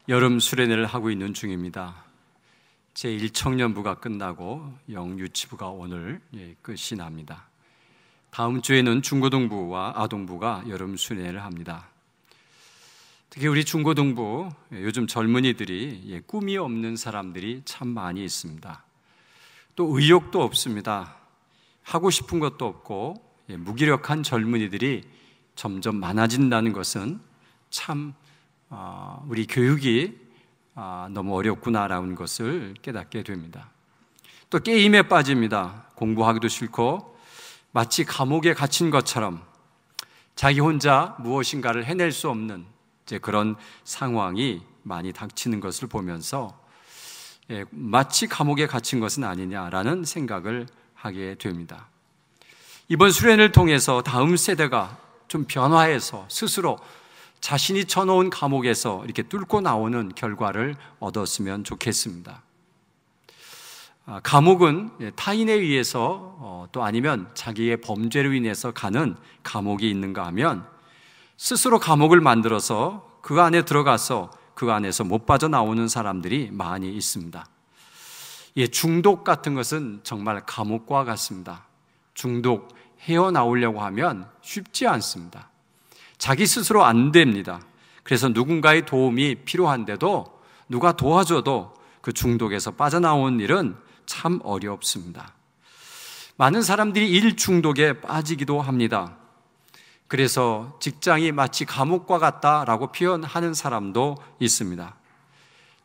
여름 수련회를 하고 있는 중입니다. 제1청년부가 끝나고 영유치부가 오늘 끝이 납니다. 다음 주에는 중고등부와 아동부가 여름 수련회를 합니다. 특히 우리 중고등부, 요즘 젊은이들이 꿈이 없는 사람들이 참 많이 있습니다. 또 의욕도 없습니다. 하고 싶은 것도 없고 무기력한 젊은이들이 점점 많아진다는 것은 참 우리 교육이 너무 어렵구나라는 것을 깨닫게 됩니다. 또 게임에 빠집니다. 공부하기도 싫고 마치 감옥에 갇힌 것처럼 자기 혼자 무엇인가를 해낼 수 없는 그런 상황이 많이 닥치는 것을 보면서 마치 감옥에 갇힌 것은 아니냐라는 생각을 하게 됩니다. 이번 수련을 통해서 다음 세대가 좀 변화해서 스스로 자신이 쳐놓은 감옥에서 이렇게 뚫고 나오는 결과를 얻었으면 좋겠습니다. 감옥은 타인에 의해서 또 아니면 자기의 범죄로 인해서 가는 감옥이 있는가 하면 스스로 감옥을 만들어서 그 안에 들어가서 그 안에서 못 빠져나오는 사람들이 많이 있습니다. 중독 같은 것은 정말 감옥과 같습니다. 중독 헤어나오려고 하면 쉽지 않습니다. 자기 스스로 안 됩니다. 그래서 누군가의 도움이 필요한데도 누가 도와줘도 그 중독에서 빠져나오는 일은 참 어렵습니다. 많은 사람들이 일 중독에 빠지기도 합니다. 그래서 직장이 마치 감옥과 같다라고 표현하는 사람도 있습니다.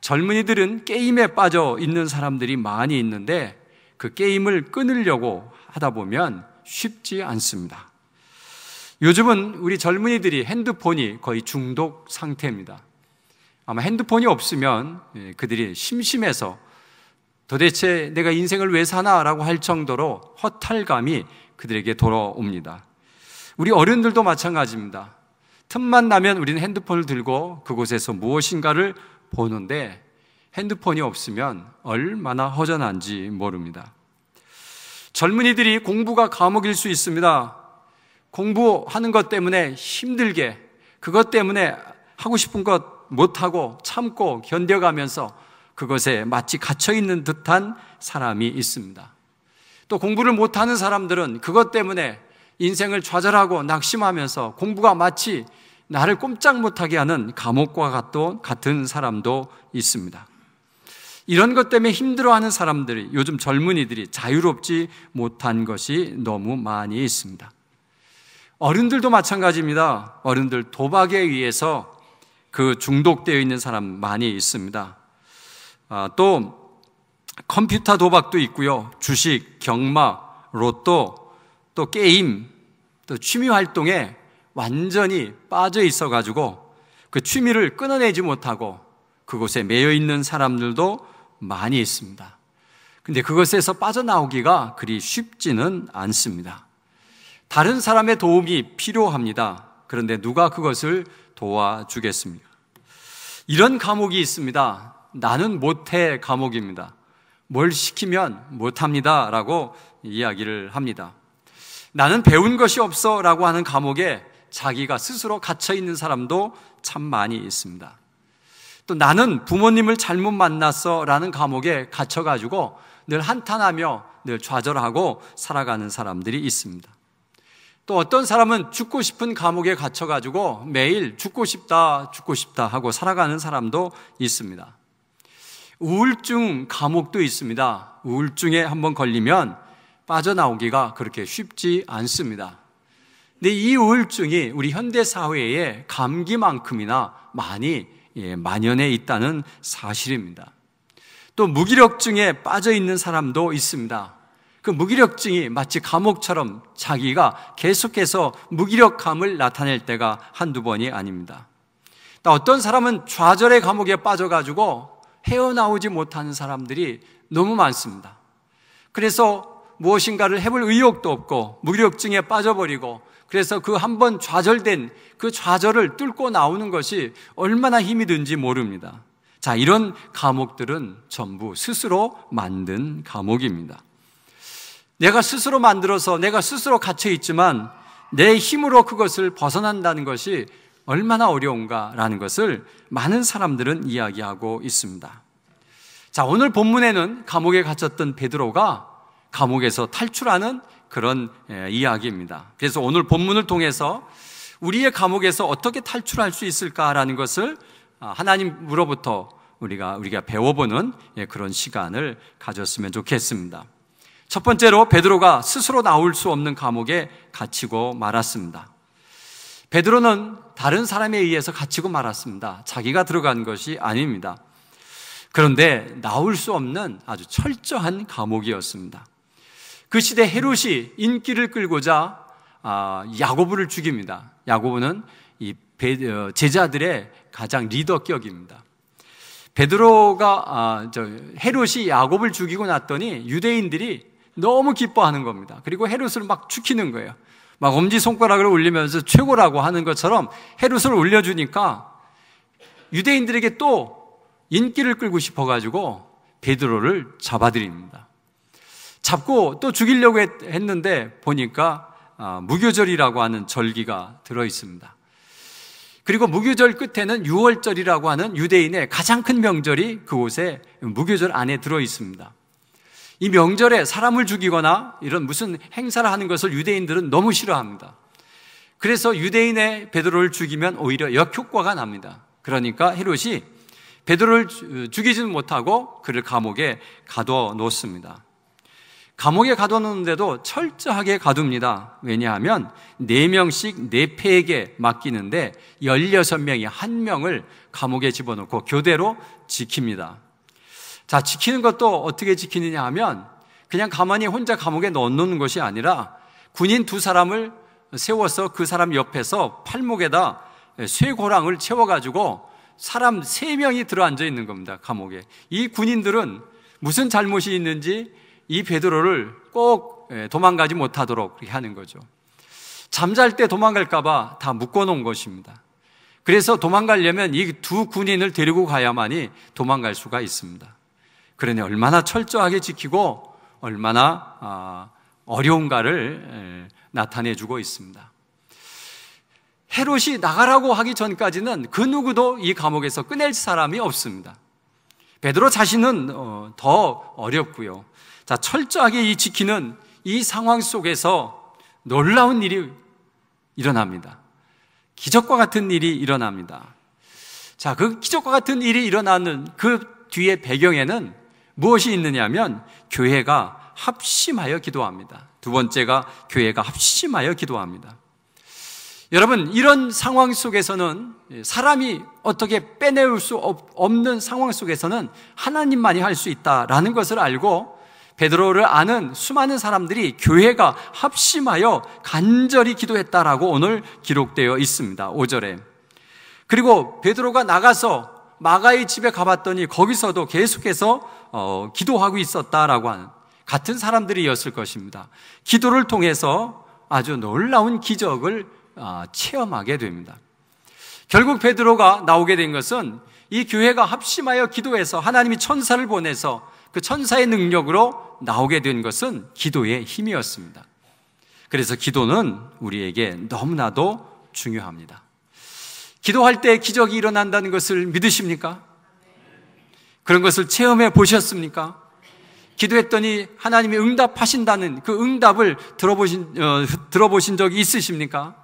젊은이들은 게임에 빠져 있는 사람들이 많이 있는데 그 게임을 끊으려고 하다 보면 쉽지 않습니다. 요즘은 우리 젊은이들이 핸드폰이 거의 중독 상태입니다. 아마 핸드폰이 없으면 그들이 심심해서 도대체 내가 인생을 왜 사나라고 할 정도로 허탈감이 그들에게 돌아옵니다. 우리 어른들도 마찬가지입니다. 틈만 나면 우리는 핸드폰을 들고 그곳에서 무엇인가를 보는데 핸드폰이 없으면 얼마나 허전한지 모릅니다. 젊은이들이 공부가 감옥일 수 있습니다. 공부하는 것 때문에 힘들게, 그것 때문에 하고 싶은 것 못하고 참고 견뎌가면서 그것에 마치 갇혀있는 듯한 사람이 있습니다. 또 공부를 못하는 사람들은 그것 때문에 인생을 좌절하고 낙심하면서 공부가 마치 나를 꼼짝 못하게 하는 감옥과 같은 사람도 있습니다. 이런 것 때문에 힘들어하는 사람들이, 요즘 젊은이들이 자유롭지 못한 것이 너무 많이 있습니다. 어른들도 마찬가지입니다. 어른들 도박에 의해서 그 중독되어 있는 사람 많이 있습니다. 또 컴퓨터 도박도 있고요. 주식, 경마, 로또, 또 게임, 또 취미 활동에 완전히 빠져 있어가지고 그 취미를 끊어내지 못하고 그곳에 매여 있는 사람들도 많이 있습니다. 근데 그것에서 빠져나오기가 그리 쉽지는 않습니다. 다른 사람의 도움이 필요합니다. 그런데 누가 그것을 도와주겠습니까? 이런 감옥이 있습니다. 나는 못해 감옥입니다. 뭘 시키면 못합니다 라고 이야기를 합니다. 나는 배운 것이 없어 라고 하는 감옥에 자기가 스스로 갇혀있는 사람도 참 많이 있습니다. 또 나는 부모님을 잘못 만났어 라는 감옥에 갇혀가지고 늘 한탄하며 늘 좌절하고 살아가는 사람들이 있습니다. 또 어떤 사람은 죽고 싶은 감옥에 갇혀가지고 매일 죽고 싶다 하고 살아가는 사람도 있습니다. 우울증 감옥도 있습니다. 우울증에 한번 걸리면 빠져나오기가 그렇게 쉽지 않습니다. 근데 이 우울증이 우리 현대사회에 감기만큼이나 많이 만연해 있다는 사실입니다. 또 무기력증에 빠져 있는 사람도 있습니다. 그 무기력증이 마치 감옥처럼 자기가 계속해서 무기력함을 나타낼 때가 한두 번이 아닙니다. 또 어떤 사람은 좌절의 감옥에 빠져가지고 헤어나오지 못하는 사람들이 너무 많습니다. 그래서 무엇인가를 해볼 의욕도 없고 무기력증에 빠져버리고 그래서 그 한 번 좌절된 그 좌절을 뚫고 나오는 것이 얼마나 힘이 든지 모릅니다. 자, 이런 감옥들은 전부 스스로 만든 감옥입니다. 내가 스스로 만들어서 내가 스스로 갇혀 있지만 내 힘으로 그것을 벗어난다는 것이 얼마나 어려운가라는 것을 많은 사람들은 이야기하고 있습니다. 자, 오늘 본문에는 감옥에 갇혔던 베드로가 감옥에서 탈출하는 그런 이야기입니다. 그래서 오늘 본문을 통해서 우리의 감옥에서 어떻게 탈출할 수 있을까라는 것을 하나님으로부터 우리가 배워보는 그런 시간을 가졌으면 좋겠습니다. 첫 번째로 베드로가 스스로 나올 수 없는 감옥에 갇히고 말았습니다. 베드로는 다른 사람에 의해서 갇히고 말았습니다. 자기가 들어간 것이 아닙니다. 그런데 나올 수 없는 아주 철저한 감옥이었습니다. 그 시대 헤롯이 인기를 끌고자 야고보를 죽입니다. 야고보는 이 제자들의 가장 리더격입니다. 베드로가 헤롯이 야고보를 죽이고 났더니 유대인들이 너무 기뻐하는 겁니다. 그리고 헤롯을 막 죽이는 거예요. 막 엄지손가락을 올리면서 최고라고 하는 것처럼 헤롯을 올려주니까 유대인들에게 또 인기를 끌고 싶어가지고 베드로를 잡아들입니다. 잡고 또 죽이려고 했는데 보니까 무교절이라고 하는 절기가 들어있습니다. 그리고 무교절 끝에는 유월절이라고 하는 유대인의 가장 큰 명절이 그곳에 무교절 안에 들어있습니다. 이 명절에 사람을 죽이거나 이런 무슨 행사를 하는 것을 유대인들은 너무 싫어합니다. 그래서 유대인의 베드로를 죽이면 오히려 역효과가 납니다. 그러니까 헤롯이 베드로를 죽이지는 못하고 그를 감옥에 가둬놓습니다. 감옥에 가둬놓는데도 철저하게 가둡니다. 왜냐하면 4명씩 4패에게 맡기는데 16명이 1명을 감옥에 집어넣고 교대로 지킵니다. 자, 지키는 것도 어떻게 지키느냐 하면 그냥 가만히 혼자 감옥에 넣어놓는 것이 아니라 군인 2사람을 세워서 그 사람 옆에서 팔목에다 쇠고랑을 채워가지고 사람 3명이 들어앉아 있는 겁니다. 감옥에. 이 군인들은 무슨 잘못이 있는지 이 베드로를 꼭 도망가지 못하도록 그렇게 하는 거죠. 잠잘 때 도망갈까봐 다 묶어놓은 것입니다. 그래서 도망가려면 이 2 군인을 데리고 가야만이 도망갈 수가 있습니다. 그러니 얼마나 철저하게 지키고 얼마나 어려운가를 나타내주고 있습니다. 헤롯이 나가라고 하기 전까지는 그 누구도 이 감옥에서 꺼낼 사람이 없습니다. 베드로 자신은 더 어렵고요. 자, 철저하게 이 지키는 이 상황 속에서 놀라운 일이 일어납니다. 기적과 같은 일이 일어납니다. 자, 그 기적과 같은 일이 일어나는 그 뒤에 배경에는 무엇이 있느냐면 교회가 합심하여 기도합니다. 두 번째가 교회가 합심하여 기도합니다. 여러분, 이런 상황 속에서는 사람이 어떻게 빼내올 수 없는 상황 속에서는 하나님만이 할 수 있다라는 것을 알고 베드로를 아는 수많은 사람들이 교회가 합심하여 간절히 기도했다라고 오늘 기록되어 있습니다. 5절에. 그리고 베드로가 나가서 마가의 집에 가봤더니 거기서도 계속해서 기도하고 있었다라고 하는 같은 사람들이었을 것입니다. 기도를 통해서 아주 놀라운 기적을 체험하게 됩니다. 결국 베드로가 나오게 된 것은 이 교회가 합심하여 기도해서 하나님이 천사를 보내서 그 천사의 능력으로 나오게 된 것은 기도의 힘이었습니다. 그래서 기도는 우리에게 너무나도 중요합니다. 기도할 때 기적이 일어난다는 것을 믿으십니까? 그런 것을 체험해 보셨습니까? 기도했더니 하나님이 응답하신다는 그 응답을 들어보신 적이 있으십니까?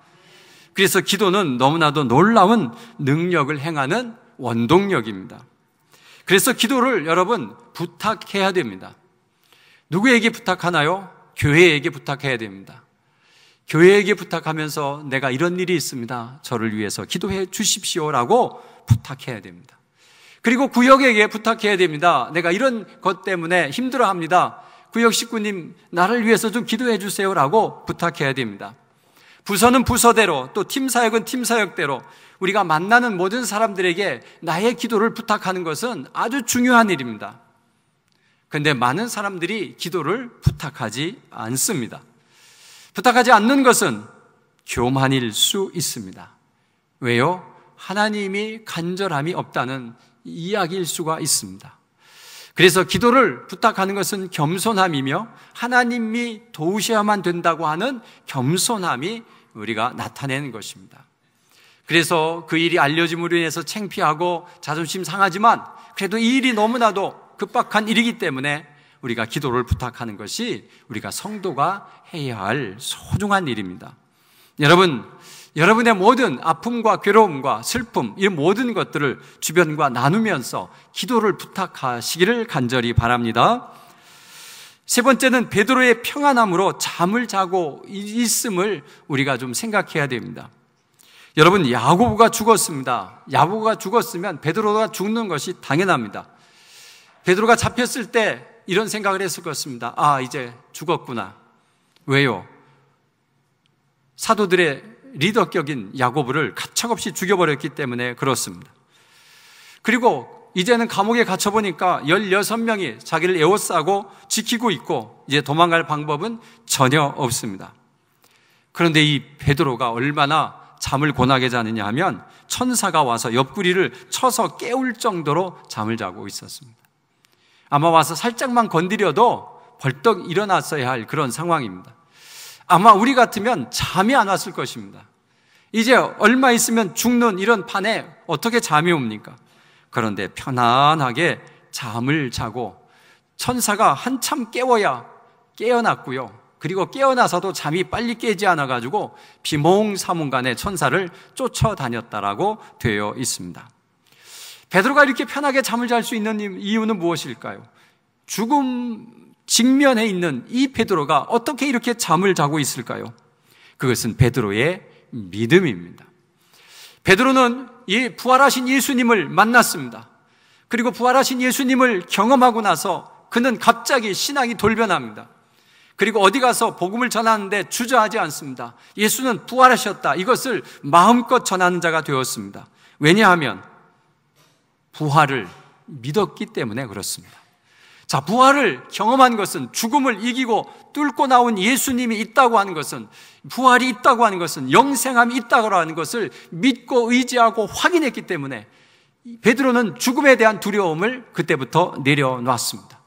그래서 기도는 너무나도 놀라운 능력을 행하는 원동력입니다. 그래서 기도를 여러분 부탁해야 됩니다. 누구에게 부탁하나요? 교회에게 부탁해야 됩니다. 교회에게 부탁하면서 내가 이런 일이 있습니다. 저를 위해서 기도해 주십시오라고 부탁해야 됩니다. 그리고 구역에게 부탁해야 됩니다. 내가 이런 것 때문에 힘들어합니다. 구역 식구님 나를 위해서 좀 기도해 주세요라고 부탁해야 됩니다. 부서는 부서대로 또 팀사역은 팀사역대로 우리가 만나는 모든 사람들에게 나의 기도를 부탁하는 것은 아주 중요한 일입니다. 그런데 많은 사람들이 기도를 부탁하지 않습니다. 부탁하지 않는 것은 교만일 수 있습니다. 왜요? 하나님이 간절함이 없다는 이야기일 수가 있습니다. 그래서 기도를 부탁하는 것은 겸손함이며 하나님이 도우셔야만 된다고 하는 겸손함이 우리가 나타내는 것입니다. 그래서 그 일이 알려짐으로 인해서 창피하고 자존심 상하지만 그래도 이 일이 너무나도 급박한 일이기 때문에 우리가 기도를 부탁하는 것이 우리가 성도가 해야 할 소중한 일입니다. 여러분, 여러분의 모든 아픔과 괴로움과 슬픔, 이 모든 것들을 주변과 나누면서 기도를 부탁하시기를 간절히 바랍니다. 세 번째는 베드로의 평안함으로 잠을 자고 있음을 우리가 좀 생각해야 됩니다. 여러분, 야고보가 죽었습니다. 야고보가 죽었으면 베드로가 죽는 것이 당연합니다. 베드로가 잡혔을 때 이런 생각을 했을 것입니다. 아, 이제 죽었구나. 왜요? 사도들의 리더격인 야고보를 가차없이 죽여버렸기 때문에 그렇습니다. 그리고 이제는 감옥에 갇혀보니까 16명이 자기를 에워싸고 지키고 있고 이제 도망갈 방법은 전혀 없습니다. 그런데 이 베드로가 얼마나 잠을 고나게 자느냐 하면 천사가 와서 옆구리를 쳐서 깨울 정도로 잠을 자고 있었습니다. 아마 와서 살짝만 건드려도 벌떡 일어났어야 할 그런 상황입니다. 아마 우리 같으면 잠이 안 왔을 것입니다. 이제 얼마 있으면 죽는 이런 판에 어떻게 잠이 옵니까? 그런데 편안하게 잠을 자고 천사가 한참 깨워야 깨어났고요. 그리고 깨어나서도 잠이 빨리 깨지 않아가지고 비몽사몽간에 천사를 쫓아다녔다라고 되어 있습니다. 베드로가 이렇게 편하게 잠을 잘 수 있는 이유는 무엇일까요? 죽음 직면에 있는 이 베드로가 어떻게 이렇게 잠을 자고 있을까요? 그것은 베드로의 믿음입니다. 베드로는 이 부활하신 예수님을 만났습니다. 그리고 부활하신 예수님을 경험하고 나서 그는 갑자기 신앙이 돌변합니다. 그리고 어디 가서 복음을 전하는데 주저하지 않습니다. 예수는 부활하셨다. 이것을 마음껏 전하는 자가 되었습니다. 왜냐하면 부활을 믿었기 때문에 그렇습니다. 자, 부활을 경험한 것은, 죽음을 이기고 뚫고 나온 예수님이 있다고 하는 것은, 부활이 있다고 하는 것은, 영생함이 있다고 하는 것을 믿고 의지하고 확인했기 때문에 베드로는 죽음에 대한 두려움을 그때부터 내려놨습니다.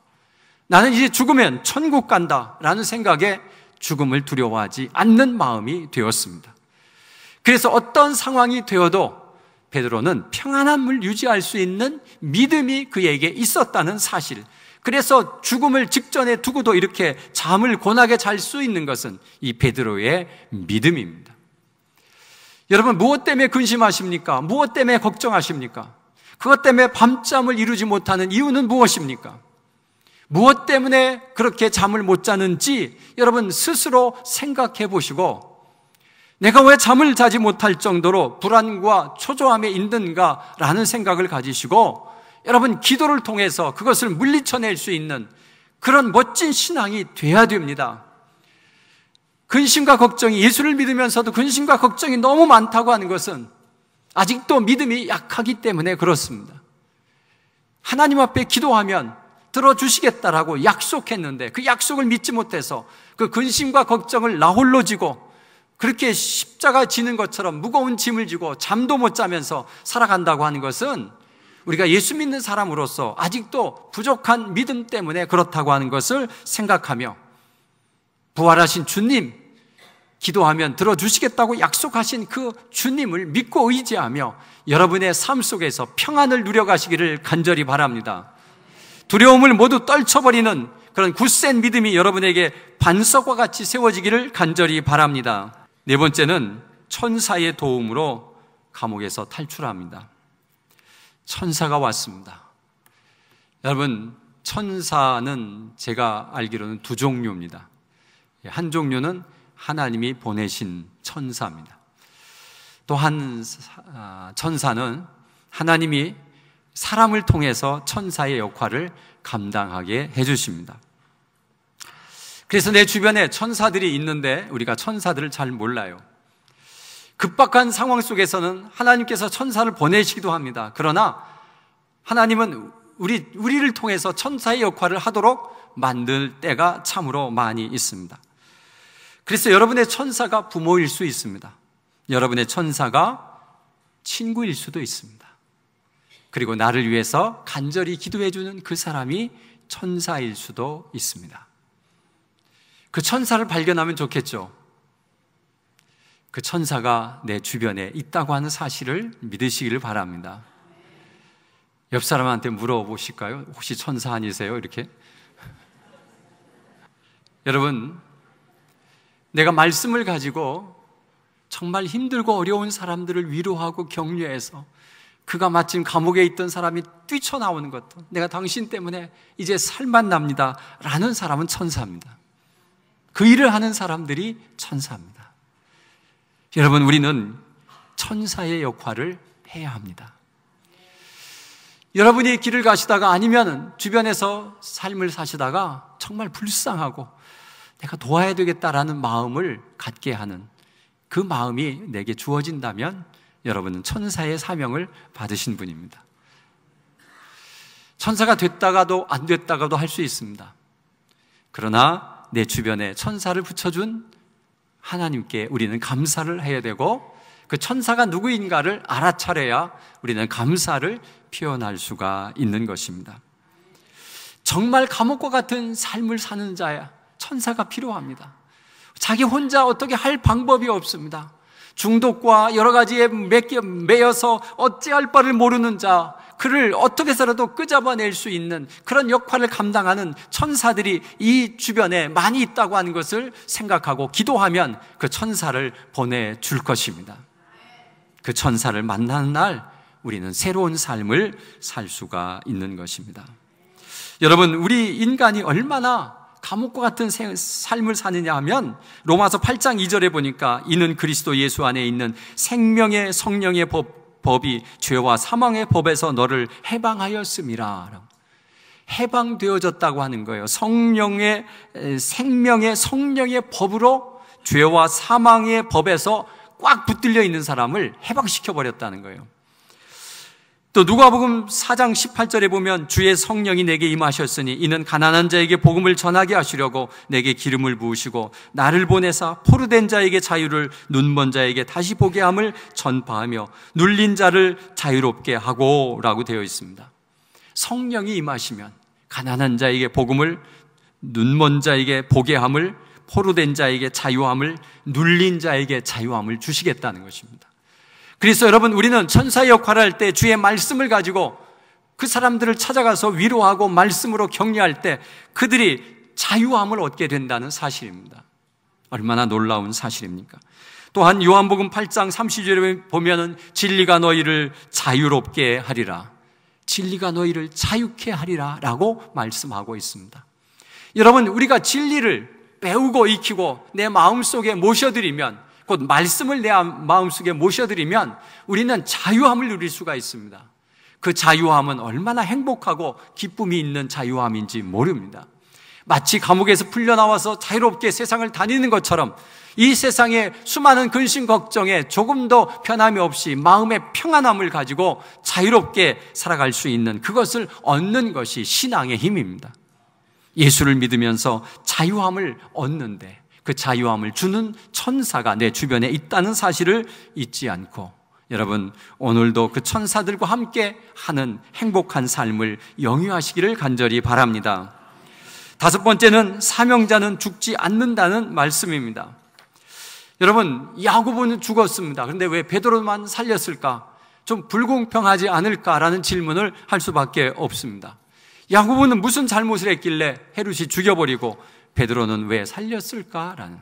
나는 이제 죽으면 천국 간다라는 생각에 죽음을 두려워하지 않는 마음이 되었습니다. 그래서 어떤 상황이 되어도 베드로는 평안함을 유지할 수 있는 믿음이 그에게 있었다는 사실, 그래서 죽음을 직전에 두고도 이렇게 잠을 고나게 잘 수 있는 것은 이 베드로의 믿음입니다. 여러분, 무엇 때문에 근심하십니까? 무엇 때문에 걱정하십니까? 그것 때문에 밤잠을 이루지 못하는 이유는 무엇입니까? 무엇 때문에 그렇게 잠을 못 자는지 여러분 스스로 생각해 보시고, 내가 왜 잠을 자지 못할 정도로 불안과 초조함에 있는가라는 생각을 가지시고 여러분 기도를 통해서 그것을 물리쳐낼 수 있는 그런 멋진 신앙이 돼야 됩니다. 근심과 걱정이, 예수를 믿으면서도 근심과 걱정이 너무 많다고 하는 것은 아직도 믿음이 약하기 때문에 그렇습니다. 하나님 앞에 기도하면 들어주시겠다라고 약속했는데 그 약속을 믿지 못해서 그 근심과 걱정을 나홀로 지고 그렇게 십자가 지는 것처럼 무거운 짐을 지고 잠도 못 자면서 살아간다고 하는 것은 우리가 예수 믿는 사람으로서 아직도 부족한 믿음 때문에 그렇다고 하는 것을 생각하며, 부활하신 주님, 기도하면 들어주시겠다고 약속하신 그 주님을 믿고 의지하며 여러분의 삶 속에서 평안을 누려가시기를 간절히 바랍니다. 두려움을 모두 떨쳐버리는 그런 굳센 믿음이 여러분에게 반석과 같이 세워지기를 간절히 바랍니다. 네 번째는 천사의 도움으로 감옥에서 탈출합니다. 천사가 왔습니다. 여러분, 천사는 제가 알기로는 두 종류입니다. 한 종류는 하나님이 보내신 천사입니다. 또 한 천사는 하나님이 사람을 통해서 천사의 역할을 감당하게 해주십니다. 그래서 내 주변에 천사들이 있는데 우리가 천사들을 잘 몰라요. 급박한 상황 속에서는 하나님께서 천사를 보내시기도 합니다. 그러나 하나님은 우리를 통해서 천사의 역할을 하도록 만들 때가 참으로 많이 있습니다. 그래서 여러분의 천사가 부모일 수 있습니다. 여러분의 천사가 친구일 수도 있습니다. 그리고 나를 위해서 간절히 기도해주는 그 사람이 천사일 수도 있습니다. 그 천사를 발견하면 좋겠죠. 그 천사가 내 주변에 있다고 하는 사실을 믿으시기를 바랍니다. 옆 사람한테 물어보실까요? 혹시 천사 아니세요? 이렇게. 여러분, 내가 말씀을 가지고 정말 힘들고 어려운 사람들을 위로하고 격려해서 그가 마침 감옥에 있던 사람이 뛰쳐나오는 것도 내가 당신 때문에 이제 살만 납니다 라는 사람은 천사입니다. 그 일을 하는 사람들이 천사입니다. 여러분, 우리는 천사의 역할을 해야 합니다. 여러분이 길을 가시다가 아니면 주변에서 삶을 사시다가 정말 불쌍하고 내가 도와야 되겠다라는 마음을 갖게 하는 그 마음이 내게 주어진다면 여러분은 천사의 사명을 받으신 분입니다. 천사가 됐다가도 안 됐다가도 할 수 있습니다. 그러나 내 주변에 천사를 붙여준 하나님께 우리는 감사를 해야 되고 그 천사가 누구인가를 알아차려야 우리는 감사를 표현할 수가 있는 것입니다. 정말 감옥과 같은 삶을 사는 자야 천사가 필요합니다. 자기 혼자 어떻게 할 방법이 없습니다. 중독과 여러 가지에 매여서 어찌할 바를 모르는 자, 그를 어떻게 해서라도 끄잡아낼 수 있는 그런 역할을 감당하는 천사들이 이 주변에 많이 있다고 하는 것을 생각하고 기도하면 그 천사를 보내줄 것입니다. 그 천사를 만나는 날 우리는 새로운 삶을 살 수가 있는 것입니다. 여러분, 우리 인간이 얼마나 감옥과 같은 삶을 사느냐 하면 로마서 8장 2절에 보니까 이는 그리스도 예수 안에 있는 생명의 성령의 법이 죄와 사망의 법에서 너를 해방하였음이라. 해방되어졌다고 하는 거예요. 생명의 성령의 법으로 죄와 사망의 법에서 꽉 붙들려 있는 사람을 해방시켜버렸다는 거예요. 또 누가복음 4장 18절에 보면 주의 성령이 내게 임하셨으니 이는 가난한 자에게 복음을 전하게 하시려고 내게 기름을 부으시고 나를 보내사 포로된 자에게 자유를, 눈먼 자에게 다시 보게 함을 전파하며 눌린 자를 자유롭게 하고 라고 되어 있습니다. 성령이 임하시면 가난한 자에게 복음을, 눈먼 자에게 보게 함을, 포로된 자에게 자유함을, 눌린 자에게 자유함을 주시겠다는 것입니다. 그래서 여러분, 우리는 천사의 역할을 할 때 주의 말씀을 가지고 그 사람들을 찾아가서 위로하고 말씀으로 격려할 때 그들이 자유함을 얻게 된다는 사실입니다. 얼마나 놀라운 사실입니까? 또한 요한복음 8장 30절에 보면은 진리가 너희를 자유롭게 하리라, 진리가 너희를 자유케 하리라 라고 말씀하고 있습니다. 여러분, 우리가 진리를 배우고 익히고 내 마음속에 모셔드리면, 곧 말씀을 내 마음속에 모셔드리면 우리는 자유함을 누릴 수가 있습니다. 그 자유함은 얼마나 행복하고 기쁨이 있는 자유함인지 모릅니다. 마치 감옥에서 풀려나와서 자유롭게 세상을 다니는 것처럼 이 세상의 수많은 근심 걱정에 조금 더 변함이 없이 마음의 평안함을 가지고 자유롭게 살아갈 수 있는 그것을 얻는 것이 신앙의 힘입니다. 예수를 믿으면서 자유함을 얻는데 그 자유함을 주는 천사가 내 주변에 있다는 사실을 잊지 않고 여러분, 오늘도 그 천사들과 함께 하는 행복한 삶을 영위하시기를 간절히 바랍니다. 다섯 번째는 사명자는 죽지 않는다는 말씀입니다. 여러분, 야고보는 죽었습니다. 그런데 왜 베드로만 살렸을까? 좀 불공평하지 않을까라는 질문을 할 수밖에 없습니다. 야고보는 무슨 잘못을 했길래 헤롯이 죽여버리고 베드로는 왜 살렸을까라는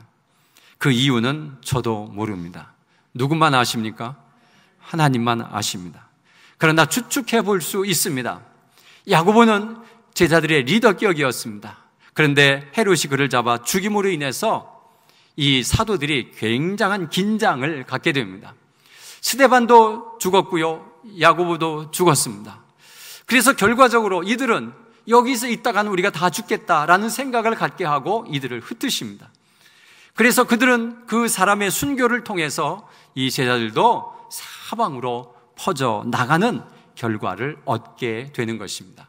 그 이유는 저도 모릅니다. 누구만 아십니까? 하나님만 아십니다. 그러나 추측해 볼 수 있습니다. 야고보는 제자들의 리더격이었습니다. 그런데 헤롯이 그를 잡아 죽임으로 인해서 이 사도들이 굉장한 긴장을 갖게 됩니다. 스데반도 죽었고요, 야고보도 죽었습니다. 그래서 결과적으로 이들은 여기서 있다가는 우리가 다 죽겠다라는 생각을 갖게 하고 이들을 흩으십니다. 그래서 그들은 그 사람의 순교를 통해서 이 제자들도 사방으로 퍼져 나가는 결과를 얻게 되는 것입니다.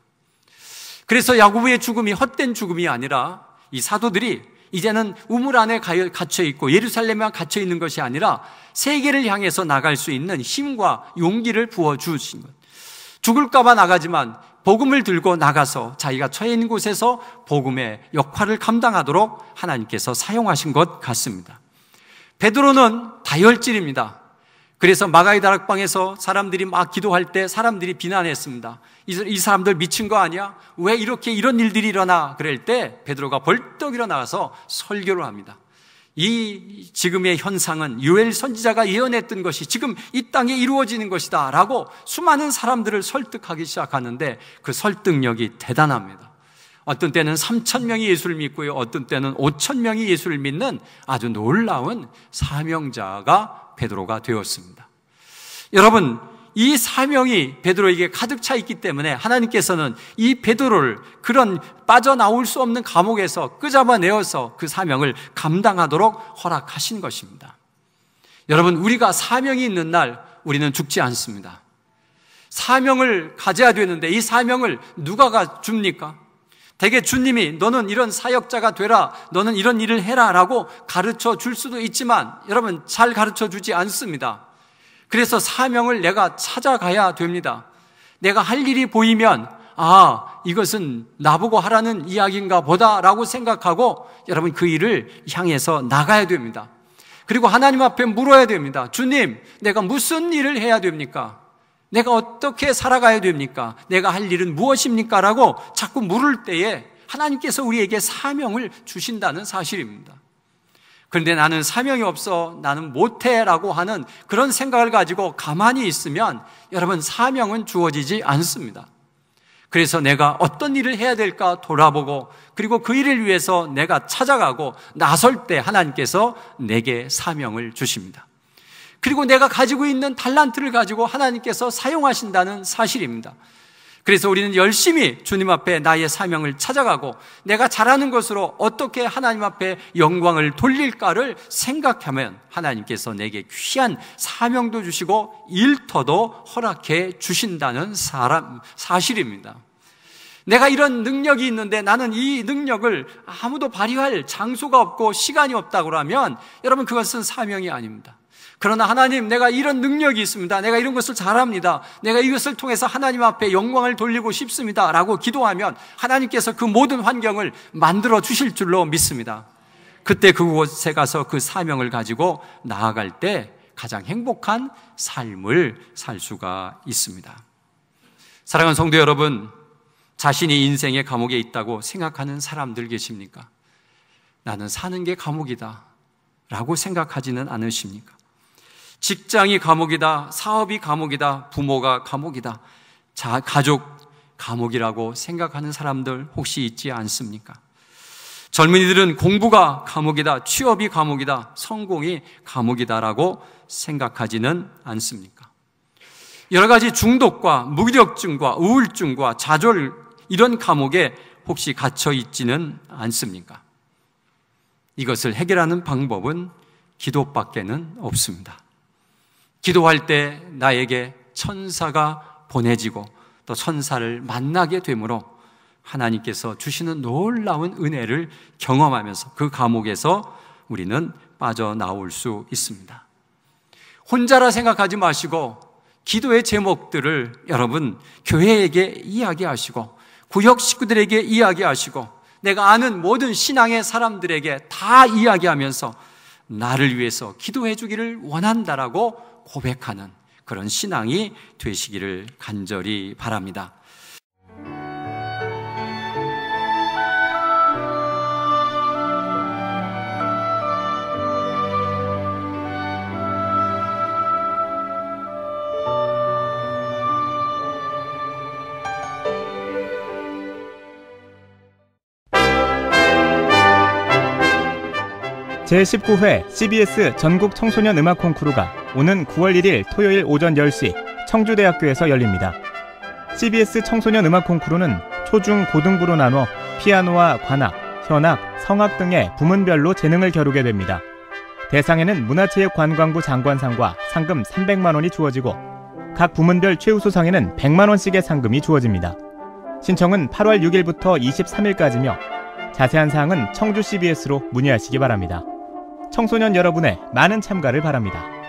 그래서 야고보의 죽음이 헛된 죽음이 아니라 이 사도들이 이제는 우물 안에 갇혀 있고 예루살렘에 갇혀 있는 것이 아니라 세계를 향해서 나갈 수 있는 힘과 용기를 부어주신 것. 죽을까 봐 나가지만 복음을 들고 나가서 자기가 처해 있는 곳에서 복음의 역할을 감당하도록 하나님께서 사용하신 것 같습니다. 베드로는 다혈질입니다. 그래서 마가의 다락방에서 사람들이 막 기도할 때 사람들이 비난했습니다. 이 사람들 미친 거 아니야? 왜 이런 일들이 일어나? 그럴 때 베드로가 벌떡 일어나서 설교를 합니다. 이 지금의 현상은 요엘 선지자가 예언했던 것이 지금 이 땅에 이루어지는 것이다 라고 수많은 사람들을 설득하기 시작하는데 그 설득력이 대단합니다. 어떤 때는 3,000명이 예수를 믿고요, 어떤 때는 5,000명이 예수를 믿는 아주 놀라운 사명자가 베드로가 되었습니다. 여러분, 이 사명이 베드로에게 가득 차 있기 때문에 하나님께서는 이 베드로를 그런 빠져나올 수 없는 감옥에서 끄잡아내어서 그 사명을 감당하도록 허락하신 것입니다. 여러분, 우리가 사명이 있는 날 우리는 죽지 않습니다. 사명을 가져야 되는데 이 사명을 누가 줍니까? 대개 주님이 너는 이런 사역자가 되라, 너는 이런 일을 해라 라고 가르쳐 줄 수도 있지만 여러분, 잘 가르쳐 주지 않습니다. 그래서 사명을 내가 찾아가야 됩니다. 내가 할 일이 보이면 이것은 나보고 하라는 이야기인가 보다 라고 생각하고 여러분 그 일을 향해서 나가야 됩니다. 그리고 하나님 앞에 물어야 됩니다. 주님, 내가 무슨 일을 해야 됩니까? 내가 어떻게 살아가야 됩니까? 내가 할 일은 무엇입니까? 라고 자꾸 물을 때에 하나님께서 우리에게 사명을 주신다는 사실입니다. 그런데 나는 사명이 없어, 나는 못해 라고 하는 그런 생각을 가지고 가만히 있으면 여러분, 사명은 주어지지 않습니다. 그래서 내가 어떤 일을 해야 될까 돌아보고 그리고 그 일을 위해서 내가 찾아가고 나설 때 하나님께서 내게 사명을 주십니다. 그리고 내가 가지고 있는 달란트를 가지고 하나님께서 사용하신다는 사실입니다. 그래서 우리는 열심히 주님 앞에 나의 사명을 찾아가고 내가 잘하는 것으로 어떻게 하나님 앞에 영광을 돌릴까를 생각하면 하나님께서 내게 귀한 사명도 주시고 일터도 허락해 주신다는 사실입니다. 내가 이런 능력이 있는데 나는 이 능력을 아무도 발휘할 장소가 없고 시간이 없다고 하면 여러분, 그것은 사명이 아닙니다. 그러나 하나님, 내가 이런 능력이 있습니다. 내가 이런 것을 잘합니다. 내가 이것을 통해서 하나님 앞에 영광을 돌리고 싶습니다 라고 기도하면 하나님께서 그 모든 환경을 만들어 주실 줄로 믿습니다. 그때 그곳에 가서 그 사명을 가지고 나아갈 때 가장 행복한 삶을 살 수가 있습니다. 사랑하는 성도 여러분, 자신이 인생의 감옥에 있다고 생각하는 사람들 계십니까? 나는 사는 게 감옥이다 라고 생각하지는 않으십니까? 직장이 감옥이다, 사업이 감옥이다, 부모가 감옥이다, 가족 감옥이라고 생각하는 사람들 혹시 있지 않습니까? 젊은이들은 공부가 감옥이다, 취업이 감옥이다, 성공이 감옥이다라고 생각하지는 않습니까? 여러 가지 중독과 무기력증과 우울증과 좌절, 이런 감옥에 혹시 갇혀 있지는 않습니까? 이것을 해결하는 방법은 기도밖에는 없습니다. 기도할 때 나에게 천사가 보내지고 또 천사를 만나게 되므로 하나님께서 주시는 놀라운 은혜를 경험하면서 그 감옥에서 우리는 빠져나올 수 있습니다. 혼자라 생각하지 마시고 기도의 제목들을 여러분 교회에게 이야기하시고 구역 식구들에게 이야기하시고 내가 아는 모든 신앙의 사람들에게 다 이야기하면서 나를 위해서 기도해 주기를 원한다라고 고백하는 그런 신앙이 되시기를 간절히 바랍니다. 제19회 CBS 전국 청소년 음악 콩쿠르가 오는 9월 1일 토요일 오전 10시 청주대학교에서 열립니다. CBS 청소년 음악 콩쿠르는 초중 고등부로 나눠 피아노와 관악, 현악, 성악 등의 부문별로 재능을 겨루게 됩니다. 대상에는 문화체육관광부 장관상과 상금 300만 원이 주어지고 각 부문별 최우수상에는 100만 원씩의 상금이 주어집니다. 신청은 8월 6일부터 23일까지며 자세한 사항은 청주 CBS로 문의하시기 바랍니다. 청소년 여러분의 많은 참가를 바랍니다.